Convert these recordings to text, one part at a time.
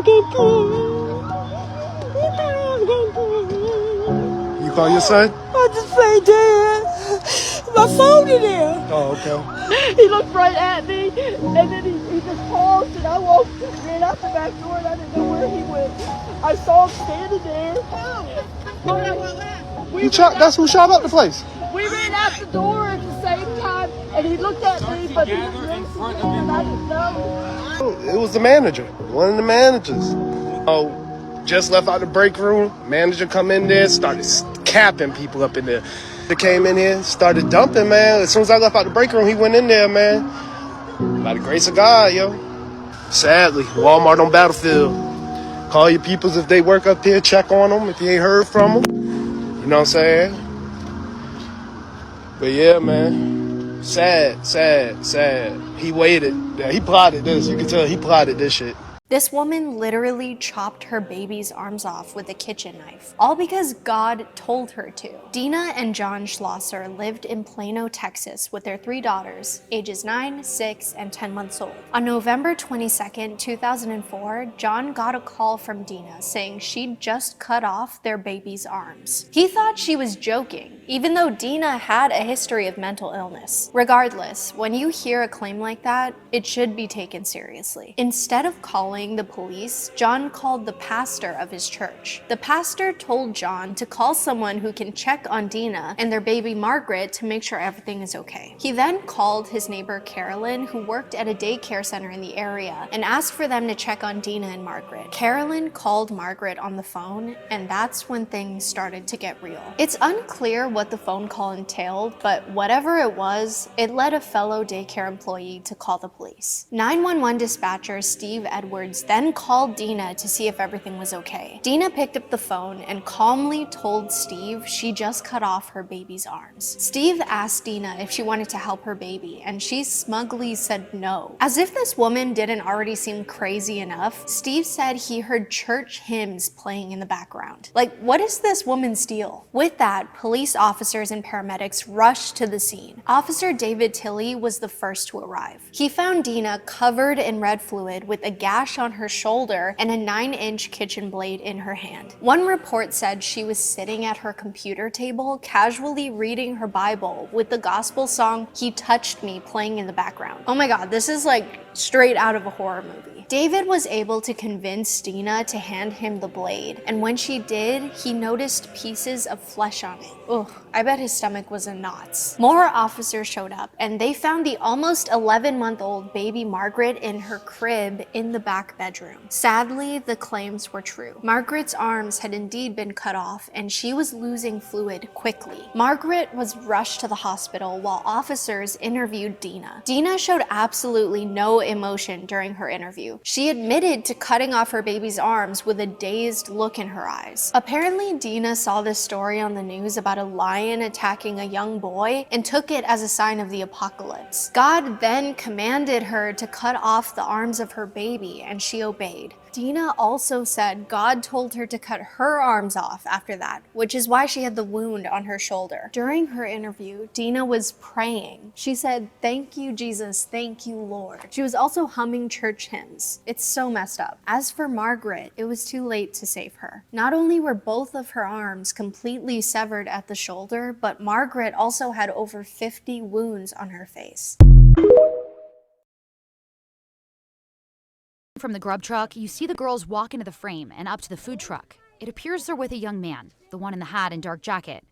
gonna kill me. He thought I was gonna kill me. You call your son? I just say, Dad, my phone is there. Oh, okay. He looked right at me, and then he just paused, and I ran out the back door, and I didn't know where he went. I saw him standing there. That's who shot up the place. We ran out the door at the same time, and he looked at me, but he was really scared, and I didn't know. It was the manager, one of the managers. Oh, just left out the break room. Manager come in there, started capping people up in there. They came in here, started dumping, man. As soon as I left out the break room, he went in there, man. By the grace of God, yo. Sadly, Walmart on Battlefield. Call your peoples if they work up here, check on them if you ain't heard from them. You know what I'm saying? But yeah, man. Sad. He waited. Yeah, he plotted this. You can tell he plotted this shit. This woman literally chopped her baby's arms off with a kitchen knife, all because God told her to. Dina and John Schlosser lived in Plano, Texas with their 3 daughters, ages 9, 6, and 10 months old. On November 22nd, 2004, John got a call from Dina saying she'd just cut off their baby's arms. He thought she was joking, even though Dina had a history of mental illness. Regardless, when you hear a claim like that, it should be taken seriously. Instead of calling the police, John called the pastor of his church. The pastor told John to call someone who can check on Dina and their baby Margaret to make sure everything is okay. He then called his neighbor Carolyn, who worked at a daycare center in the area, and asked for them to check on Dina and Margaret. Carolyn called Margaret on the phone, and that's when things started to get real. It's unclear what the phone call entailed, but whatever it was, it led a fellow daycare employee to call the police. 911 dispatcher Steve Edwards then called Dina to see if everything was okay. Dina picked up the phone and calmly told Steve she just cut off her baby's arms. Steve asked Dina if she wanted to help her baby, and she smugly said no. As if this woman didn't already seem crazy enough, Steve said he heard church hymns playing in the background. Like, what is this woman's deal? With that, police officers and paramedics rushed to the scene. Officer David Tilley was the first to arrive. He found Dina covered in red fluid with a gash on her shoulder and a 9-inch kitchen blade in her hand. One report said she was sitting at her computer table, casually reading her Bible with the gospel song "He Touched Me" playing in the background. Oh my god, this is like straight out of a horror movie. David was able to convince Dina to hand him the blade, and when she did, he noticed pieces of flesh on it. Ugh, I bet his stomach was in knots. More officers showed up, and they found the almost 11-month-old baby Margaret in her crib in the back bedroom. Sadly, the claims were true. Margaret's arms had indeed been cut off, and she was losing fluid quickly. Margaret was rushed to the hospital while officers interviewed Dina. Dina showed absolutely no emotion during her interview. She admitted to cutting off her baby's arms with a dazed look in her eyes. Apparently, Dina saw this story on the news about a lion attacking a young boy and took it as a sign of the apocalypse. God then commanded her to cut off the arms of her baby, and she obeyed. Dina also said God told her to cut her arms off after that, which is why she had the wound on her shoulder. During her interview, Dina was praying. She said, "Thank you, Jesus. Thank you, Lord." She was also humming church hymns. It's so messed up. As for Margaret, it was too late to save her. Not only were both of her arms completely severed at the shoulder, but Margaret also had over 50 wounds on her face. From the grub truck, you see the girls walk into the frame and up to the food truck. It appears they're with a young man, the one in the hat and dark jacket.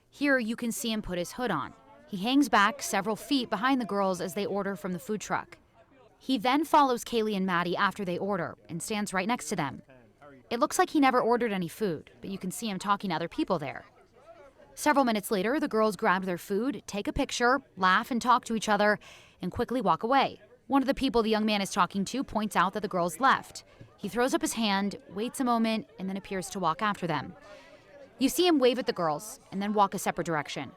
Here you can see him put his hood on. He hangs back several feet behind the girls as they order from the food truck. He then follows Kaylee and Maddie after they order and stands right next to them. It looks like he never ordered any food, but you can see him talking to other people there. Several minutes later, the girls grab their food, take a picture, laugh and talk to each other, and quickly walk away. One of the people the young man is talking to points out that the girls left. He throws up his hand, waits a moment, and then appears to walk after them. You see him wave at the girls and then walk a separate direction.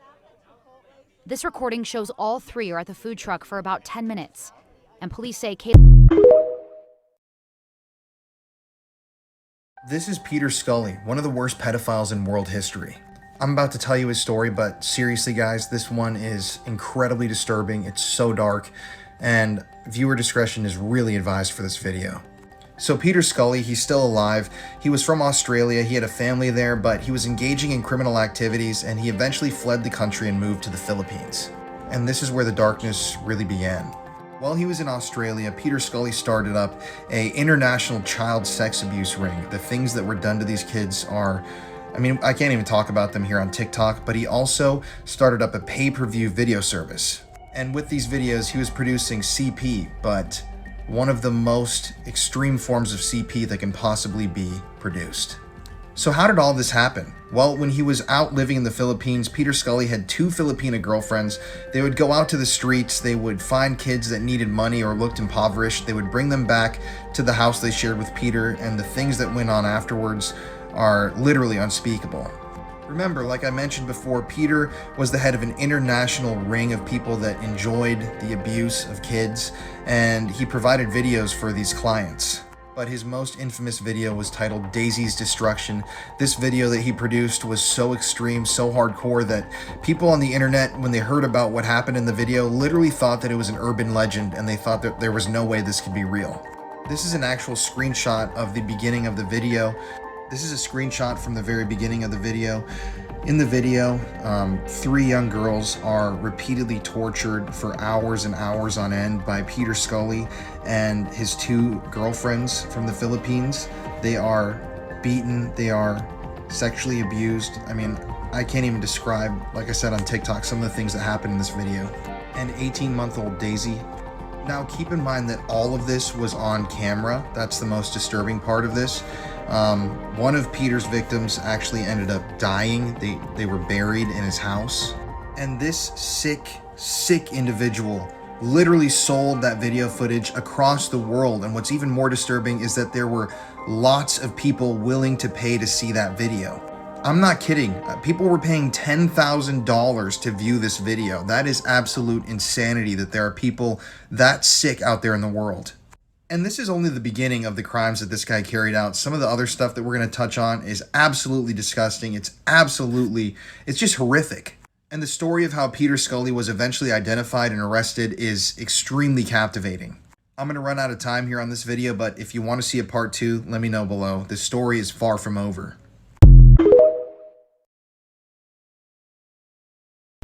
This recording shows all three are at the food truck for about 10 minutes, and police say This is Peter Scully, one of the worst pedophiles in world history. I'm about to tell you his story, but seriously guys, this one is incredibly disturbing. It's so dark, and viewer discretion is really advised for this video. So Peter Scully, he's still alive. He was from Australia, he had a family there, but he was engaging in criminal activities and he eventually fled the country and moved to the Philippines. And this is where the darkness really began. While he was in Australia, Peter Scully started up an international child sex abuse ring. The things that were done to these kids are, I can't even talk about them here on TikTok, but he also started up a pay-per-view video service. And with these videos, he was producing CP, but one of the most extreme forms of CP that can possibly be produced. So how did all this happen? Well, when he was out living in the Philippines, Peter Scully had 2 Filipina girlfriends. They would go out to the streets, they would find kids that needed money or looked impoverished, they would bring them back to the house they shared with Peter, and the things that went on afterwards are literally unspeakable. Remember, like I mentioned before, Peter was the head of an international ring of people that enjoyed the abuse of kids, and he provided videos for these clients. But his most infamous video was titled Daisy's Destruction. This video that he produced was so extreme, so hardcore, that people on the internet, when they heard about what happened in the video, literally thought that it was an urban legend, and they thought that there was no way this could be real. This is an actual screenshot of the beginning of the video. This is a screenshot from the very beginning of the video. In the video, 3 young girls are repeatedly tortured for hours and hours on end by Peter Scully and his 2 girlfriends from the Philippines. They are beaten, they are sexually abused. I can't even describe, like I said on TikTok, some of the things that happened in this video. And 18-month-old Daisy. Now keep in mind that all of this was on camera. That's the most disturbing part of this. One of Peter's victims actually ended up dying. They were buried in his house. And this sick individual literally sold that video footage across the world. And what's even more disturbing is that there were lots of people willing to pay to see that video. I'm not kidding. People were paying $10,000 to view this video. That is absolute insanity that there are people that sick out there in the world. And this is only the beginning of the crimes that this guy carried out. Some of the other stuff that we're going to touch on is absolutely disgusting. It's just horrific. And the story of how Peter Scully was eventually identified and arrested is extremely captivating. I'm going to run out of time here on this video, but if you want to see a part 2, let me know below. This story is far from over.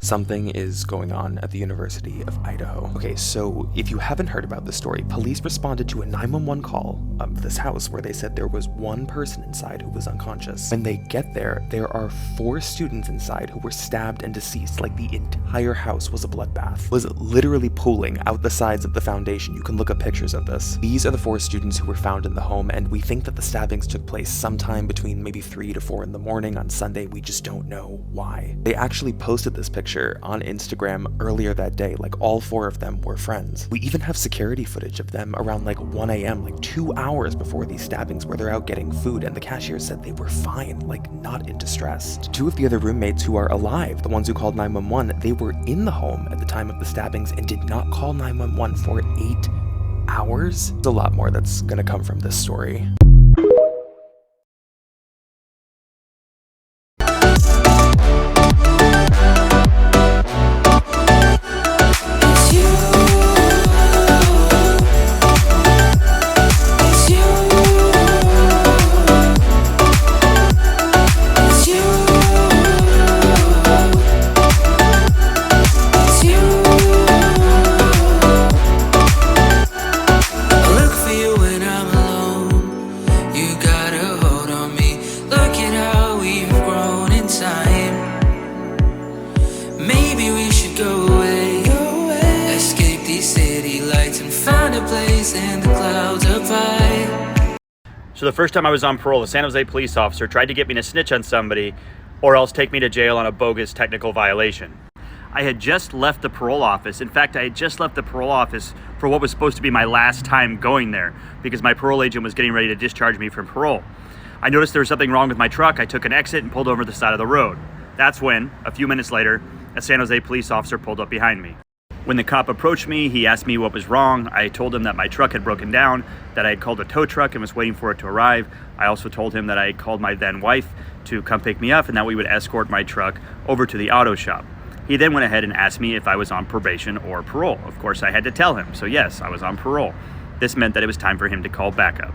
Something is going on at the University of Idaho. Okay, so if you haven't heard about this story, police responded to a 911 call of this house where they said there was 1 person inside who was unconscious. When they get there, there are 4 students inside who were stabbed and deceased, like the entire house was a bloodbath. It was literally pooling out the sides of the foundation. You can look up pictures of this. These are the 4 students who were found in the home, and we think that the stabbings took place sometime between maybe 3 to 4 in the morning on Sunday. We just don't know why. They actually posted this picture on Instagram earlier that day, like all 4 of them were friends. We even have security footage of them around like 1 a.m., like 2 hours before these stabbings, where they're out getting food, and the cashier said they were fine, like not in distress. 2 of the other roommates who are alive, the ones who called 911, they were in the home at the time of the stabbings and did not call 911 for 8 hours. There's a lot more that's gonna come from this story. So the first time I was on parole, the San Jose police officer tried to get me to snitch on somebody or else take me to jail on a bogus technical violation. I had just left the parole office. In fact, I had just left the parole office for what was supposed to be my last time going there because my parole agent was getting ready to discharge me from parole. I noticed there was something wrong with my truck. I took an exit and pulled over the side of the road. That's when, a few minutes later, a San Jose police officer pulled up behind me. When the cop approached me, he asked me what was wrong. I told him that my truck had broken down, that I had called a tow truck and was waiting for it to arrive. I also told him that I had called my then wife to come pick me up and that we would escort my truck over to the auto shop. He then went ahead and asked me if I was on probation or parole. Of course, I had to tell him, so yes, I was on parole. This meant that it was time for him to call backup.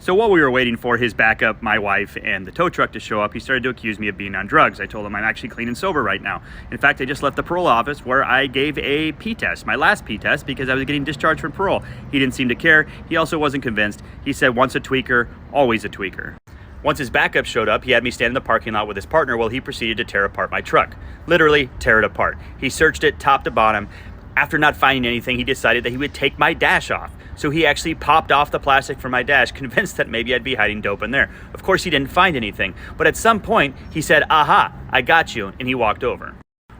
So while we were waiting for his backup, my wife, and the tow truck to show up, he started to accuse me of being on drugs. I told him I'm actually clean and sober right now. In fact, I just left the parole office where I gave a P test, my last P test, because I was getting discharged from parole. He didn't seem to care. He also wasn't convinced. He said once a tweaker, always a tweaker. Once his backup showed up, he had me stand in the parking lot with his partner while he proceeded to tear apart my truck. Literally, tear it apart. He searched it top to bottom. After not finding anything, he decided that he would take my dash off. So he actually popped off the plastic from my dash, convinced that maybe I'd be hiding dope in there. Of course, he didn't find anything, but at some point, he said, "Aha, I got you," and he walked over.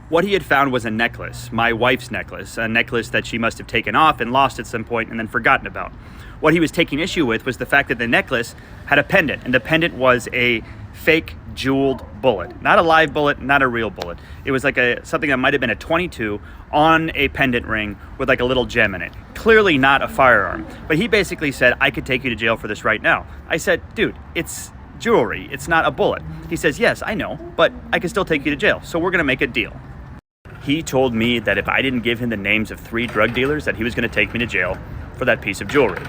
What he had found was a necklace, my wife's necklace, a necklace that she must have taken off and lost at some point and then forgotten about. What he was taking issue with was the fact that the necklace had a pendant, and the pendant was a fake jeweled bullet. Not a live bullet, not a real bullet. It was like something that might have been a .22 on a pendant ring with like a little gem in it. Clearly not a firearm. But he basically said, "I could take you to jail for this right now." I said, "Dude, it's jewelry. It's not a bullet." He says, "Yes, I know, but I can still take you to jail. So we're going to make a deal." He told me that if I didn't give him the names of 3 drug dealers, that he was going to take me to jail for that piece of jewelry.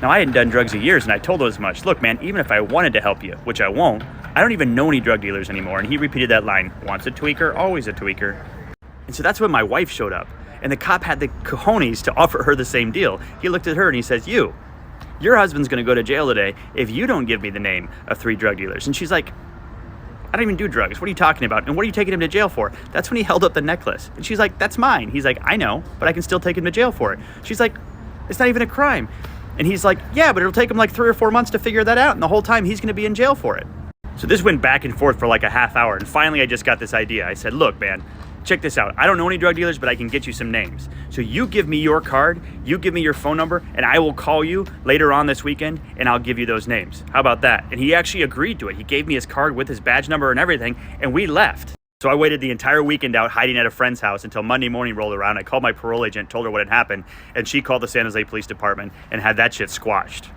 Now, I hadn't done drugs in years, and I told him as much. Look, man, even if I wanted to help you, which I won't, I don't even know any drug dealers anymore. And he repeated that line, once a tweaker, always a tweaker. And so that's when my wife showed up. And the cop had the cojones to offer her the same deal. He looked at her and he says, your husband's going to go to jail today if you don't give me the name of 3 drug dealers. And she's like, "I don't even do drugs. What are you talking about? And what are you taking him to jail for?" That's when he held up the necklace. And she's like, "That's mine." He's like, "I know, but I can still take him to jail for it." She's like, "It's not even a crime." And he's like, "Yeah, but it'll take him like 3 or 4 months to figure that out. And the whole time he's going to be in jail for it." So this went back and forth for like a half hour. And finally, I just got this idea. I said, "Look, man, check this out. I don't know any drug dealers, but I can get you some names. So you give me your card, you give me your phone number, and I will call you later on this weekend, and I'll give you those names. How about that?" And he actually agreed to it. He gave me his card with his badge number and everything, and we left. So I waited the entire weekend out hiding at a friend's house until Monday morning rolled around. I called my parole agent, told her what had happened, and she called the San Jose Police Department and had that shit squashed.